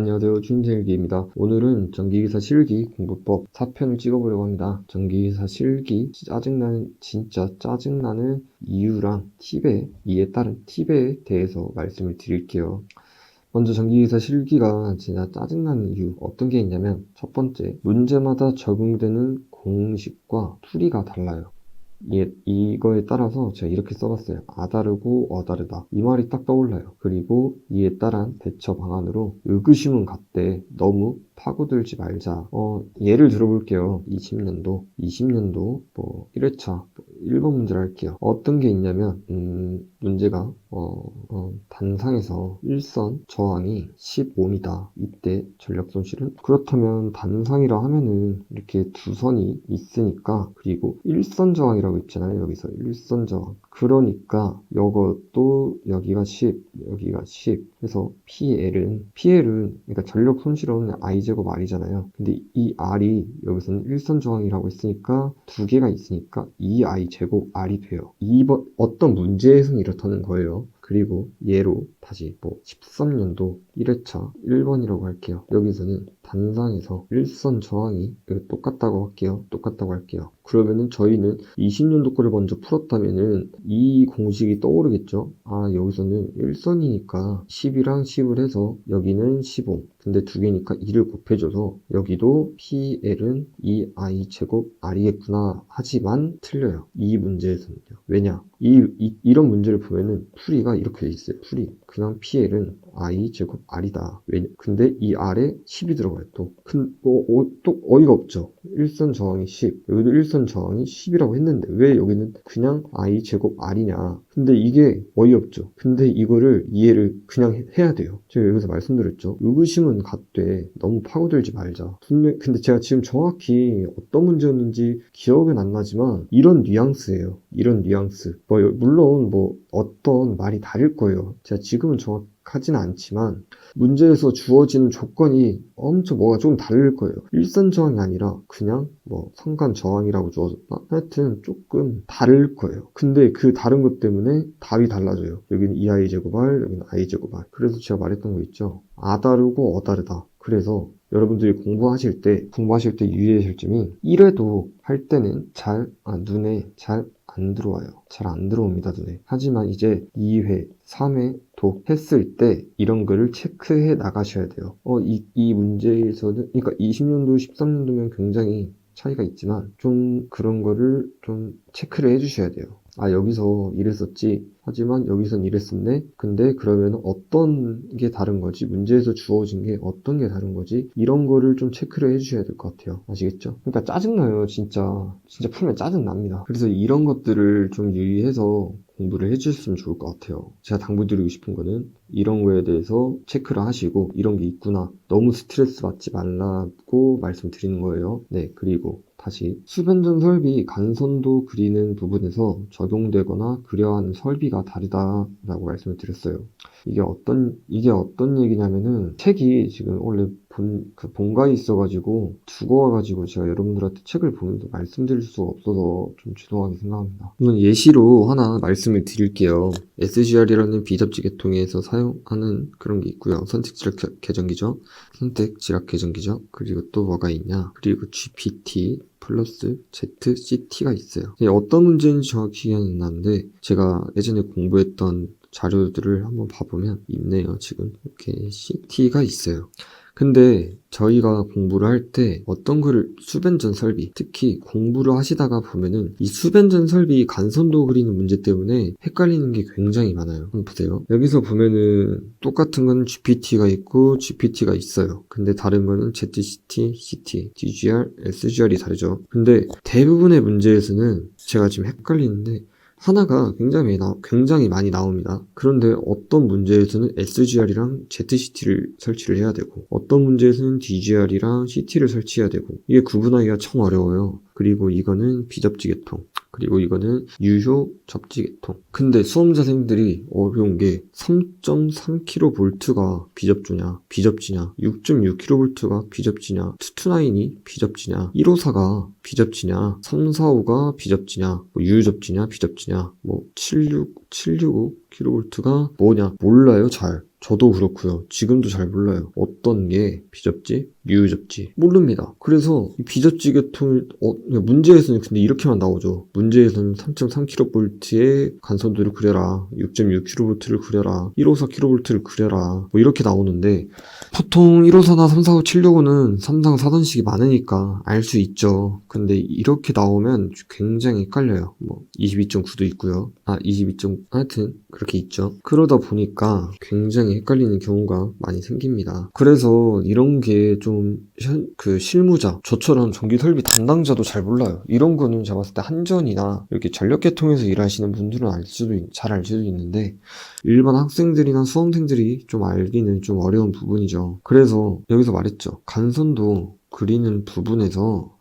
안녕하세요. 주임생일기입니다. 오늘은 전기기사 실기 공부법 4편을 찍어보려고 합니다. 전기기사 실기 진짜 짜증나는 이유랑 이에 따른 팁에 대해서 말씀을 드릴게요. 먼저 전기기사 실기가 진짜 짜증나는 이유 어떤 게 있냐면, 첫 번째, 문제마다 적용되는 공식과 풀이가 달라요. 이거에 따라서 제가 이렇게 써봤어요. 아다르고 어다르다. 이 말이 딱 떠올라요. 그리고 이에 따른 대처 방안으로 의구심은 갖되 너무 파고들지 말자. 예를 들어볼게요. 20년도 1회차 1번 문제를 할게요. 어떤 게 있냐면, 문제가 단상에서 일선 저항이 10옴이다. 이때 전력 손실은? 그렇다면 단상이라 하면은 이렇게 두 선이 있으니까, 그리고 일선 저항이라고 있잖아요. 여기서 일선 저항. 그러니까 이것도 여기가 10, 여기가 10 해서 PL은 그러니까 전력 손실은 I제곱 R이잖아요. 근데 이 R이 여기서는 일선 저항이라고 했으니까 두 개가 있으니까 2I 제곱 R이 돼요. 어떤 문제에서는 이렇다는 거예요. 그리고 얘로 다시 13년도 1회차 1번이라고 할게요. 여기서는 단상에서 일선 저항이 똑같다고 할게요. 그러면은 저희는 20년도 거를 먼저 풀었다면은 이 공식이 떠오르겠죠? 여기서는 일선이니까 10이랑 10을 해서 여기는 15. 근데 두 개니까 2를 곱해줘서 여기도 PL은 2I 제곱 R이겠구나. 하지만 틀려요. 이 문제에서는요. 왜냐? 이런 문제를 보면은 풀이가 이렇게 돼 있어요. 그냥 PL은 I 제곱 R이다. 근데 이 R에 10이 들어가요. 또 어이가 없죠. 일선 저항이 10, 여기도 일선 저항이 10이라고 했는데 왜 여기는 그냥 I 제곱 R이냐. 근데 이게 어이없죠. 근데 이거를 이해를 그냥 해야 돼요. 제가 여기서 말씀드렸죠. 의구심은 갖되 너무 파고들지 말자. 근데 제가 지금 정확히 어떤 문제였는지 기억은 안 나지만 이런 뉘앙스예요. 이런 뉘앙스. 물론 어떤 말이 다를 거예요. 제가 지금은 정확하진 않지만 문제에서 주어지는 조건이 엄청 뭐가 좀 다를 거예요. 일선 저항이 아니라 그냥 상간 저항이라고 주어졌다? 하여튼 조금 다를 거예요. 근데 그 다른 것 때문에 답이 달라져요. 여기는 2I 제곱 R, 여기는 I 제곱 R. 그래서 제가 말했던 거 있죠. 아다르고 어다르다. 그래서 여러분들이 공부하실 때 유의하실 점이 1회도 할 때는 눈에 잘 안 들어와요. 잘 안 들어옵니다, 눈에. 하지만 이제 2회, 3회도 했을 때 이런 거를 체크해 나가셔야 돼요. 이 문제에서는, 그러니까 20년도, 13년도면 굉장히 차이가 있지만 좀 그런 거를 좀 체크를 해주셔야 돼요. 여기서 이랬었지. 하지만 여기선 이랬었네. 근데 그러면 어떤 게 다른 거지? 문제에서 주어진 게 어떤 게 다른 거지? 이런 거를 좀 체크를 해주셔야 될 것 같아요. 아시겠죠? 그러니까 짜증나요. 진짜 풀면 짜증납니다. 그래서 이런 것들을 좀 유의해서 공부를 해주셨으면 좋을 것 같아요. 제가 당부드리고 싶은 거는 이런 거에 대해서 체크를 하시고 이런 게 있구나. 너무 스트레스 받지 말라고 말씀드리는 거예요. 네, 그리고 다시 수변전 설비 간선도 그리는 부분에서 적용되거나 그려야 하는 설비가 다르다라고 말씀을 드렸어요. 이게 어떤 얘기냐면은, 책이 지금 원래 본가에 있어가지고 두고 와가지고 제가 여러분들한테 책을 보면서 말씀드릴 수가 없어서 좀 죄송하게 생각합니다. 우선 예시로 하나 말씀을 드릴게요. SGR이라는 비접지 계통에서 사용하는 그런 게 있고요. 선택 지락 계정기죠. 그리고 또 뭐가 있냐? 그리고 GPT 플러스 ZCT가 있어요. 어떤 문제인지 정확히 기억이 안 나는데 제가 예전에 공부했던 자료들을 한번 봐보면 있네요. 지금 이렇게 CT가 있어요. 근데 저희가 공부를 할 때 어떤 거를 수변전 설비, 특히 공부를 하시다가 보면은 이 수변전 설비 간선도 그리는 문제 때문에 헷갈리는 게 굉장히 많아요. 한번 보세요. 여기서 보면은 똑같은 건 GPT가 있고 GPT가 있어요. 근데 다른 거는 ZCT, CT, DGR, SGR이 다르죠. 근데 대부분의 문제에서는 제가 지금 헷갈리는데 하나가 굉장히 많이 나옵니다. 그런데 어떤 문제에서는 SGR이랑 ZCT를 설치를 해야 되고, 어떤 문제에서는 DGR이랑 CT를 설치해야 되고, 이게 구분하기가 참 어려워요. 그리고 이거는 비접지 계통, 그리고 이거는 유효 접지 계통. 근데 수험자생들이 어려운 게 3.3kV가 비접지냐, 6.6kV가 비접지냐, 229이 비접지냐, 154가 비접지냐, 345가 비접지냐, 유접지냐, 비접지냐, 765kV가 뭐냐, 몰라요, 잘. 저도 그렇고요. 지금도 잘 몰라요. 어떤 게 비접지, 미유접지 모릅니다. 그래서 이 비접지 계통을 문제에서는 근데 이렇게만 나오죠. 문제에서는 3.3kV의 간선도를 그려라, 6.6kV를 그려라, 154kV를 그려라 뭐 이렇게 나오는데 보통 154나 345 치려고는 3상 4단식이 많으니까 알 수 있죠. 근데 이렇게 나오면 굉장히 헷갈려요. 뭐 22.9도 있고요. 22. 하여튼 그렇게 있죠. 그러다 보니까 굉장히 헷갈리는 경우가 많이 생깁니다. 그래서 이런 게 좀 실무자, 저처럼 전기 설비 담당자도 잘 몰라요. 이런 거는 제가 봤을 때 한전이나 이렇게 전력계통에서 일하시는 분들은 잘 알 수도 있는데 일반 학생들이나 수험생들이 좀 알기는 좀 어려운 부분이죠. 그래서 여기서 말했죠. 간선도 그리는 부분에서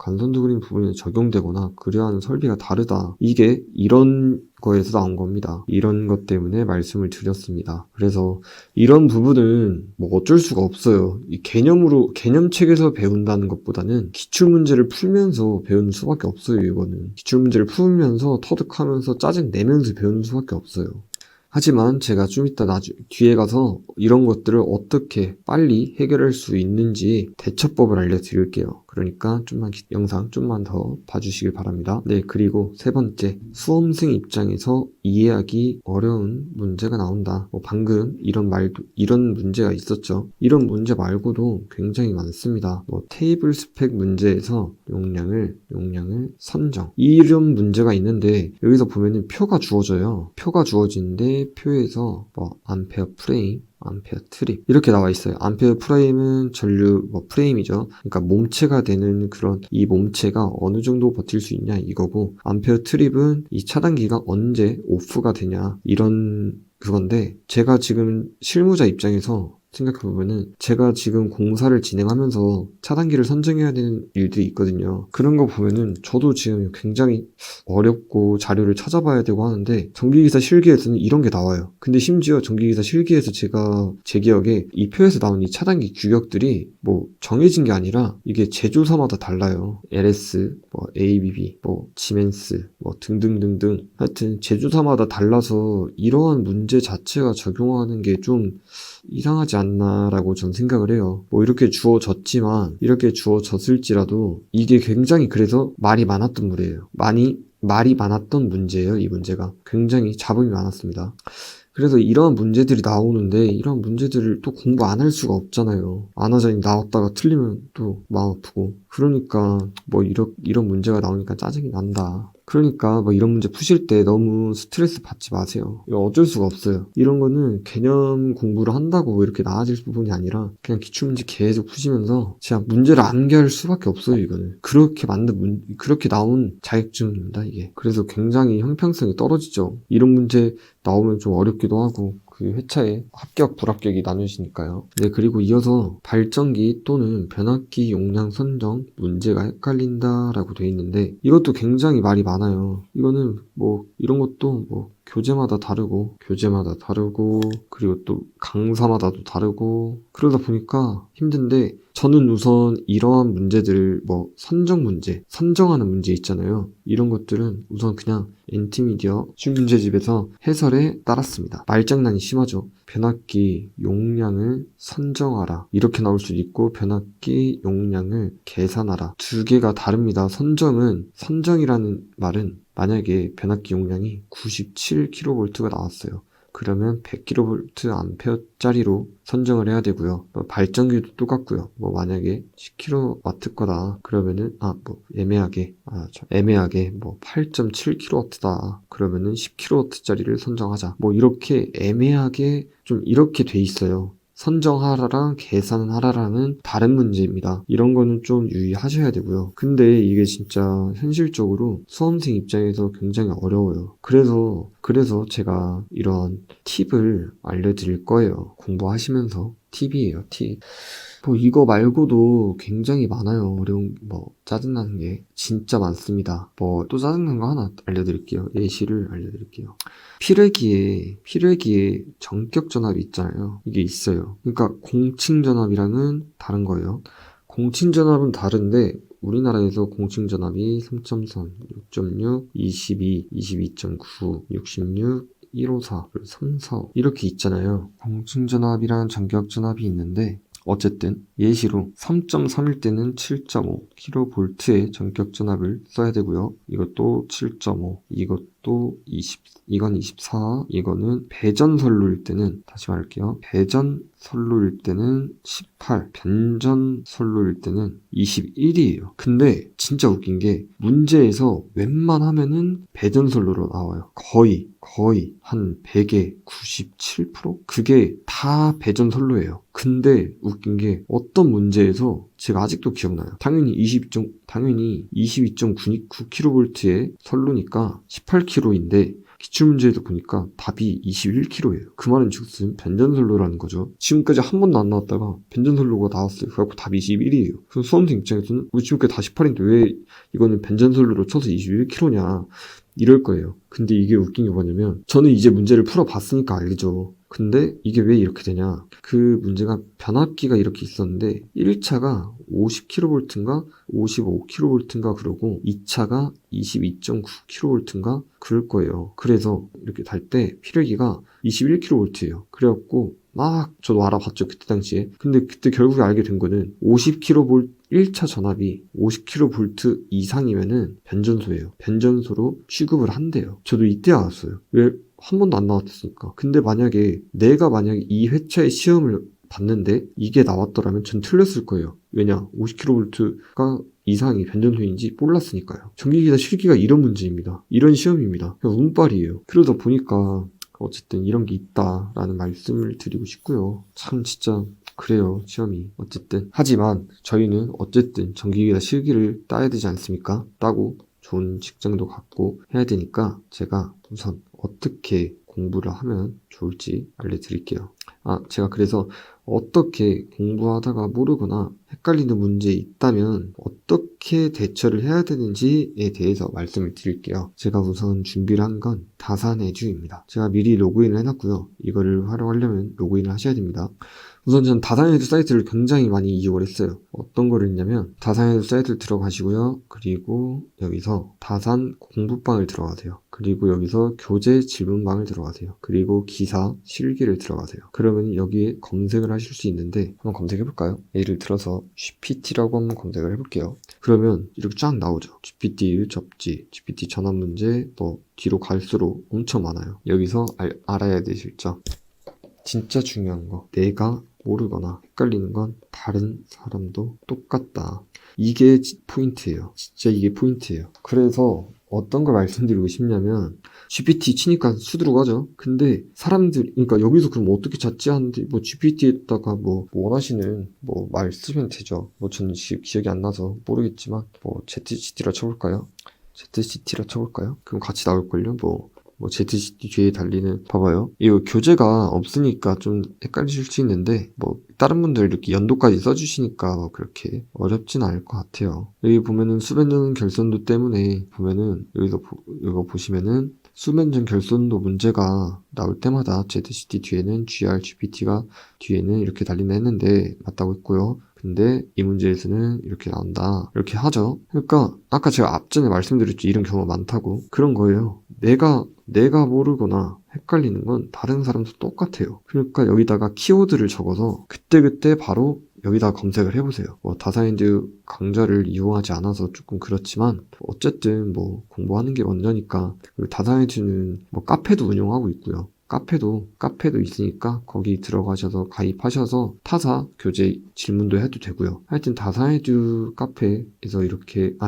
적용되거나 그려야 하는 설비가 다르다. 이게 이런 거에서 나온 겁니다. 이런 것 때문에 말씀을 드렸습니다. 그래서 이런 부분은 뭐 어쩔 수가 없어요. 이 개념책에서 배운다는 것보다는 기출문제를 풀면서 배우는 수밖에 없어요. 이거는 기출문제를 풀면서 터득하면서 짜증 내면서 배우는 수밖에 없어요. 하지만 제가 좀 이따 뒤에 가서 이런 것들을 어떻게 빨리 해결할 수 있는지 대처법을 알려드릴게요. 그러니까 영상 좀만 더 봐주시길 바랍니다. 네, 그리고 세 번째, 수험생 입장에서 이해하기 어려운 문제가 나온다. 방금 이런 문제가 있었죠. 이런 문제 말고도 굉장히 많습니다. 테이블 스펙 문제에서 용량을 선정. 이런 문제가 있는데 여기서 보면은 표가 주어져요. 표가 주어지는데 표에서 암페어 프레임, 암페어 트립 이렇게 나와 있어요. 암페어 프레임은 전류 프레임이죠. 그러니까 몸체가 되는 이 몸체가 어느 정도 버틸 수 있냐 이거고, 암페어 트립은 이 차단기가 언제 오프가 되냐 이런 그건데, 제가 지금 실무자 입장에서 생각해보면은 제가 지금 공사를 진행하면서 차단기를 선정해야 되는 일들이 있거든요. 그런 거 보면은 저도 지금 굉장히 어렵고 자료를 찾아봐야 되고 하는데 전기기사 실기에서는 이런 게 나와요. 근데 심지어 전기기사 실기에서 제 기억에 이 표에서 나온 이 차단기 규격들이 정해진 게 아니라 이게 제조사마다 달라요. LS, ABB, 지멘스, 등등등등. 하여튼 제조사마다 달라서 이러한 문제 자체가 적용하는 게 좀 이상하지 않나라고 전 생각을 해요. 이렇게 주어졌을지라도 이게 굉장히 그래서 말이 많았던 문제예요. 말이 많았던 문제예요. 이 문제가 굉장히 잡음이 많았습니다. 그래서 이런 문제들이 나오는데 이런 문제들을 또 공부 안 할 수가 없잖아요. 안 하자니 나왔다가 틀리면 또 마음 아프고, 그러니까 이런 문제가 나오니까 짜증이 난다. 그러니까 이런 문제 푸실 때 너무 스트레스 받지 마세요. 이거 어쩔 수가 없어요. 이런 거는 개념 공부를 한다고 이렇게 나아질 부분이 아니라 그냥 기출문제 계속 푸시면서 제가 문제를 암기할 수밖에 없어요. 이거는 그렇게 나온 자격증입니다, 이게. 그래서 굉장히 형평성이 떨어지죠. 이런 문제 나오면 좀 어렵기도 하고 그 회차에 합격, 불합격이 나뉘시니까요. 네, 그리고 이어서 발전기 또는 변압기 용량 선정 문제가 헷갈린다라고 돼 있는데 이것도 굉장히 말이 많아요. 이거는 이런 것도 교재마다 다르고 그리고 또 강사마다도 다르고 그러다 보니까 힘든데, 저는 우선 이러한 문제들을 선정하는 문제 있잖아요. 이런 것들은 우선 그냥 엔티미디어 문제집에서 해설에 따랐습니다. 말장난이 심하죠. 변압기 용량을 선정하라 이렇게 나올 수도 있고 변압기 용량을 계산하라, 두 개가 다릅니다. 선정이라는 말은 만약에 변압기 용량이 97kV가 나왔어요. 그러면 100kV 암페어짜리로 선정을 해야 되고요. 발전기도 똑같고요. 만약에 10kW 거다 그러면은 애매하게 8.7kW다 그러면은 10kW짜리를 선정하자. 이렇게 애매하게 좀 이렇게 돼 있어요. 선정하라랑 계산하라라는 다른 문제입니다. 이런 거는 좀 유의하셔야 되고요. 근데 이게 진짜 현실적으로 수험생 입장에서 굉장히 어려워요. 그래서 제가 이런 팁을 알려드릴 거예요. 공부하시면서. 팁이에요, 팁. 이거 말고도 굉장히 많아요. 어려운, 짜증나는 게 진짜 많습니다. 또 짜증나는 거 하나 알려드릴게요. 예시를 알려드릴게요. 필회기에 전격 전압이 있잖아요. 이게 있어요. 그러니까 공칭 전압이랑은 다른 거예요. 공칭 전압은 다른데 우리나라에서 공칭 전압이 3.3, 6.6, 22, 22.9, 66, 154, 345 이렇게 있잖아요. 공중전압이랑 전격전압이 있는데 어쨌든 예시로 3.3일 때는 7.5kV의 전격전압을 써야 되고요. 이것도 7.5, 이것도 20, 이건 24, 이거는 배전선로일 때는 다시 말할게요. 배전선로일 때는 18, 변전선로일 때는 21이에요. 근데 진짜 웃긴 게 문제에서 웬만하면은 배전선로로 나와요. 거의 한 100에 97%? 그게 다 배전선로예요. 근데 웃긴 게 어떤 문제에서 제가 아직도 기억나요. 당연히 22.9kV의 선로니까 18kV인데 기출문제에도 보니까 답이 21kV예요. 그 말은 즉슨 변전선로라는 거죠. 지금까지 한 번도 안 나왔다가 변전선로가 나왔어요. 그래갖고 답이 21이에요. 그래서 수험생 입장에서는 우리 지금까지 다 18인데 왜 이거는 변전선로로 쳐서 21kV냐 이럴 거예요. 근데 이게 웃긴 게 뭐냐면 저는 이제 문제를 풀어봤으니까 알죠. 근데 이게 왜 이렇게 되냐. 그 문제가 변압기가 이렇게 있었는데 1차가 50kV인가 55kV인가 그러고 2차가 22.9kV인가 그럴 거예요. 그래서 이렇게 달 때 필요기가 21kV예요. 그래갖고 막 저도 알아봤죠 그때 당시에. 근데 그때 결국에 알게 된 거는 50kV 1차 전압이 50kV 이상이면은 변전소예요. 변전소로 취급을 한대요. 저도 이때 알았어요. 왜? 한 번도 안 나왔으니까. 근데 내가 만약에 이 회차의 시험을 봤는데 이게 나왔더라면 전 틀렸을 거예요. 왜냐? 50kV가 이상이 변전소인지 몰랐으니까요. 전기기사 실기가 이런 문제입니다. 이런 시험입니다. 그냥 운빨이에요. 그러다 보니까 어쨌든 이런 게 있다라는 말씀을 드리고 싶고요. 참 진짜 그래요, 시험이. 어쨌든. 하지만 저희는 어쨌든 전기기사 실기를 따야 되지 않습니까? 따고 좋은 직장도 갖고 해야 되니까 제가 우선 어떻게 공부를 하면 좋을지 알려드릴게요. 제가 그래서 어떻게 공부하다가 모르거나 헷갈리는 문제 있다면 어떻게 대처를 해야 되는지에 대해서 말씀을 드릴게요. 제가 우선 준비를 한 건 다산에듀입니다. 제가 미리 로그인을 해놨고요. 이거를 활용하려면 로그인을 하셔야 됩니다. 우선 저는 다산에듀 사이트를 굉장히 많이 이용을 했어요. 어떤 거를 했냐면 다산에듀 사이트를 들어가시고요. 그리고 여기서 다산 공부방을 들어가세요. 그리고 여기서 교재 질문방을 들어가세요. 그리고 기사 실기를 들어가세요. 그러면 여기에 검색을 하실 수 있는데 한번 검색해 볼까요? 예를 들어서 GPT라고 한번 검색을 해볼게요. 그러면 이렇게 쫙 나오죠. GPT 접지, GPT 전환 문제, 뭐 뒤로 갈수록 엄청 많아요. 여기서 알아야 되실 점. 진짜 중요한 거. 내가 모르거나 헷갈리는 건 다른 사람도 똑같다. 이게 포인트예요. 진짜 이게 포인트예요. 그래서 어떤 걸 말씀드리고 싶냐면 GPT 치니까 수두룩 하죠. 근데 그러니까 여기서 그럼 어떻게 찾지 하는데 뭐 GPT에다가 뭐 원하시는 뭐 말 쓰면 되죠. 뭐 저는 지금 기억이 안 나서 모르겠지만 뭐 ZCT라 쳐볼까요? 그럼 같이 나올걸요? 뭐 ZCT 뒤에 달리는, 봐봐요. 이거 교재가 없으니까 좀 헷갈리실 수 있는데, 뭐, 다른 분들 이렇게 연도까지 써주시니까 뭐 그렇게 어렵진 않을 것 같아요. 여기 보면은 수변전 결손도 때문에 보면은, 이거 보시면은, 수면전 결손도 문제가 나올 때마다 ZCT 뒤에는 GR, GPT가 뒤에는 이렇게 달린다 했는데, 맞다고 했고요. 근데 이 문제에서는 이렇게 나온다. 이렇게 하죠. 그러니까 아까 제가 앞전에 말씀드렸죠. 이런 경우가 많다고. 그런 거예요. 내가 모르거나 헷갈리는 건 다른 사람도 똑같아요. 그러니까 여기다가 키워드를 적어서 그때그때 바로 여기다 검색을 해보세요. 뭐 다사인드 강좌를 이용하지 않아서 조금 그렇지만 어쨌든 뭐 공부하는 게 먼저니까. 그리고 다사인드는 뭐 카페도 운영하고 있고요. 카페도 있으니까 거기 들어가셔서 가입하셔서 타사 교재 질문도 해도 되고요. 하여튼 다사에듀 카페에서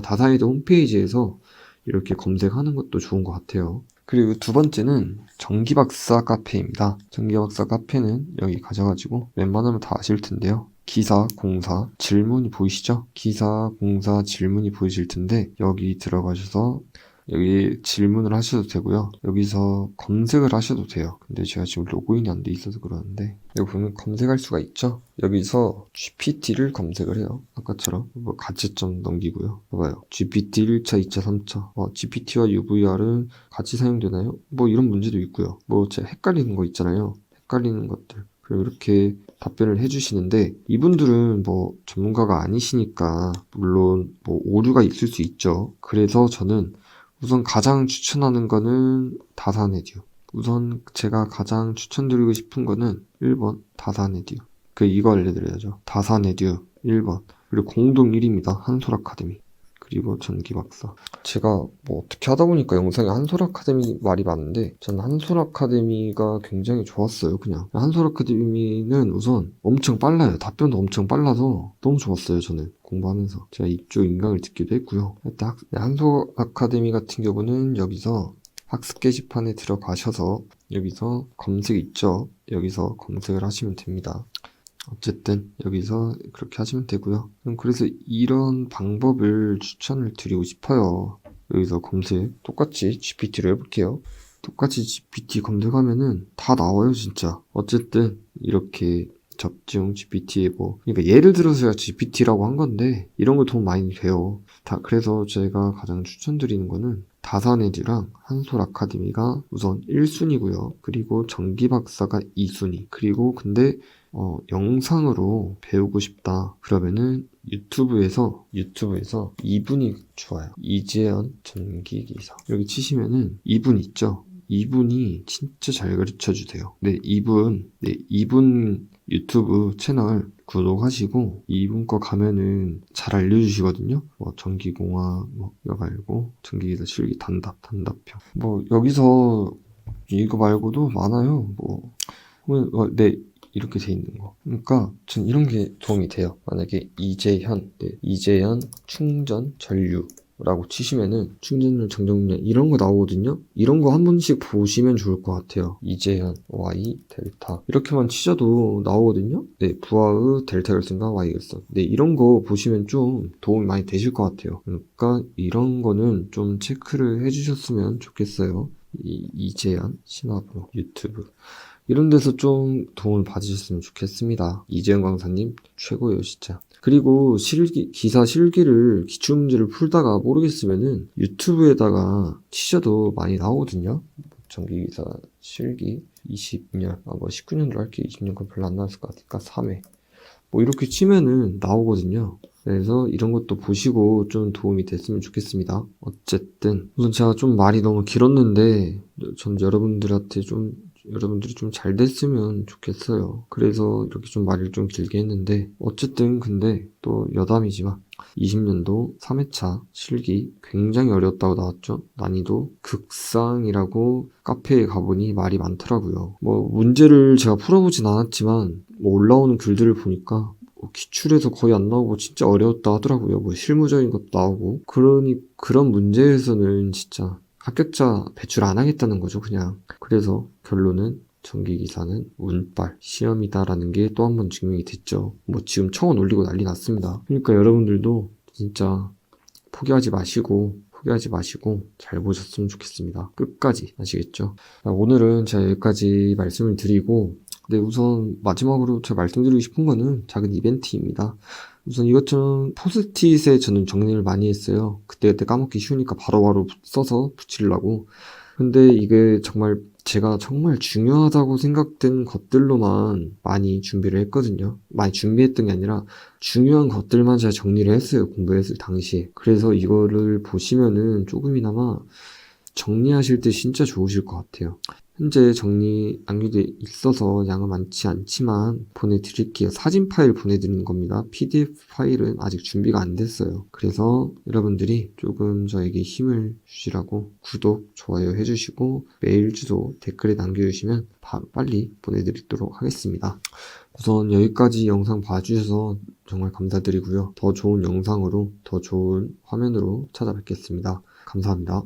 다사에듀 홈페이지에서 이렇게 검색하는 것도 좋은 것 같아요. 그리고 두 번째는 전기박사 카페입니다. 전기박사 카페는 여기 가셔가지고 웬만하면 다 아실 텐데요. 기사, 공사, 질문이 보이시죠? 기사, 공사, 질문이 보이실 텐데 여기 들어가셔서 여기 질문을 하셔도 되고요. 여기서 검색을 하셔도 돼요. 근데 제가 지금 로그인이 안 돼 있어서 그러는데 여기 보면 검색할 수가 있죠. 여기서 GPT를 검색을 해요. 아까처럼 뭐 가채점 넘기고요. 봐봐요. GPT 1차, 2차, 3차. GPT와 UVR은 같이 사용되나요? 뭐 이런 문제도 있고요. 뭐 제가 헷갈리는 거 있잖아요. 헷갈리는 것들. 그리고 이렇게 답변을 해주시는데 이분들은 뭐 전문가가 아니시니까 물론 뭐 오류가 있을 수 있죠. 그래서 저는 우선 가장 추천하는 거는 다산에듀. 우선 제가 가장 추천드리고 싶은 거는 1번 다산에듀. 이거 알려드려야죠. 다산에듀 1번. 그리고 공동 1위입니다. 한솔 아카데미. 그리고 전기 박사. 제가 뭐 어떻게 하다 보니까 영상에 한솔 아카데미 말이 많은데 저는 한솔 아카데미가 굉장히 좋았어요. 그냥 한솔 아카데미는 우선 엄청 빨라요. 답변도 엄청 빨라서 너무 좋았어요. 저는 공부하면서 제가 이쪽 인강을 듣기도 했고요. 일단 한솔 아카데미 같은 경우는 여기서 학습 게시판에 들어가셔서 여기서 검색 있죠. 여기서 검색을 하시면 됩니다. 어쨌든 여기서 그렇게 하시면 되고요. 그래서 이런 방법을 추천을 드리고 싶어요. 여기서 검색 똑같이 GPT로 해볼게요. 똑같이 GPT 검색하면은 다 나와요, 진짜. 어쨌든 이렇게 접중 GPT에 그러니까 예를 들어서야 GPT라고 한 건데 이런 거 도움 많이 돼요. 그래서 제가 가장 추천드리는 거는 다산에듀랑 한솔 아카데미가 우선 1순위고요. 그리고 전기 박사가 2순위. 그리고 근데 영상으로 배우고 싶다. 그러면은 유튜브에서 2분이 좋아요. 이재현 전기기사. 여기 치시면은 2분 있죠? 이분이 진짜 잘 가르쳐 주세요. 네, 이분 유튜브 채널 구독하시고 이분 거 가면은 잘 알려주시거든요. 전기공학 이거 말고 전기기사 실기 단답형. 여기서 이거 말고도 많아요. 네, 이렇게 돼 있는 거. 그러니까 전 이런 게 도움이 돼요. 만약에 이재현 충전 전류 라고 치시면은 충전율, 정정률 이런 거 나오거든요. 이런 거 한 번씩 보시면 좋을 것 같아요. 이재현 Y 델타 이렇게만 치셔도 나오거든요. 네, 부하의 델타 결승과 Y 결승. 네, 이런 거 보시면 좀 도움이 많이 되실 것 같아요. 그러니까 이런 거는 좀 체크를 해주셨으면 좋겠어요. 이재현 신화부 유튜브 이런 데서 좀 도움을 받으셨으면 좋겠습니다. 이재현 강사님 최고예요, 진짜. 그리고 기사 실기를 기출문제를 풀다가 모르겠으면은 유튜브에다가 치셔도 많이 나오거든요. 전기기사 실기 20년, 19년으로 할게. 20년 건 별로 안 나왔을 것 같으니까 3회. 이렇게 치면은 나오거든요. 그래서 이런 것도 보시고 좀 도움이 됐으면 좋겠습니다. 어쨌든 우선 제가 좀 말이 너무 길었는데 전 여러분들이 좀 잘 됐으면 좋겠어요. 그래서 이렇게 좀 말을 좀 길게 했는데 어쨌든 근데 또 여담이지만 20년도 3회차 실기 굉장히 어려웠다고 나왔죠. 난이도 극상이라고 카페에 가보니 말이 많더라고요. 문제를 제가 풀어보진 않았지만 올라오는 글들을 보니까 기출에서 거의 안 나오고 진짜 어려웠다 하더라고요. 실무적인 것도 나오고 그런 문제에서는 진짜 합격자 배출 안 하겠다는 거죠, 그냥. 그래서 결론은 전기기사는 운빨, 시험이다라는 게 또 한 번 증명이 됐죠. 지금 청원 올리고 난리 났습니다. 그러니까 여러분들도 진짜 포기하지 마시고 잘 보셨으면 좋겠습니다. 끝까지 아시겠죠? 오늘은 제가 여기까지 말씀을 드리고 우선 마지막으로 제가 말씀드리고 싶은 거는 작은 이벤트입니다. 우선 이것처럼 포스트잇에 저는 정리를 많이 했어요. 그때 까먹기 쉬우니까 바로바로 써서 붙이려고. 근데 이게 제가 정말 중요하다고 생각된 것들로만 많이 준비를 했거든요. 많이 준비했던 게 아니라 중요한 것들만 제가 정리를 했어요. 공부했을 당시에. 그래서 이거를 보시면은 조금이나마 정리하실 때 진짜 좋으실 것 같아요. 현재 정리 남겨져 있어서 양은 많지 않지만 보내드릴게요. 사진 파일 보내드리는 겁니다. PDF 파일은 아직 준비가 안 됐어요. 그래서 여러분들이 조금 저에게 힘을 주시라고 구독, 좋아요 해주시고 메일 주소 댓글에 남겨주시면 빨리 보내드리도록 하겠습니다. 우선 여기까지 영상 봐주셔서 정말 감사드리고요. 더 좋은 영상으로 더 좋은 화면으로 찾아뵙겠습니다. 감사합니다.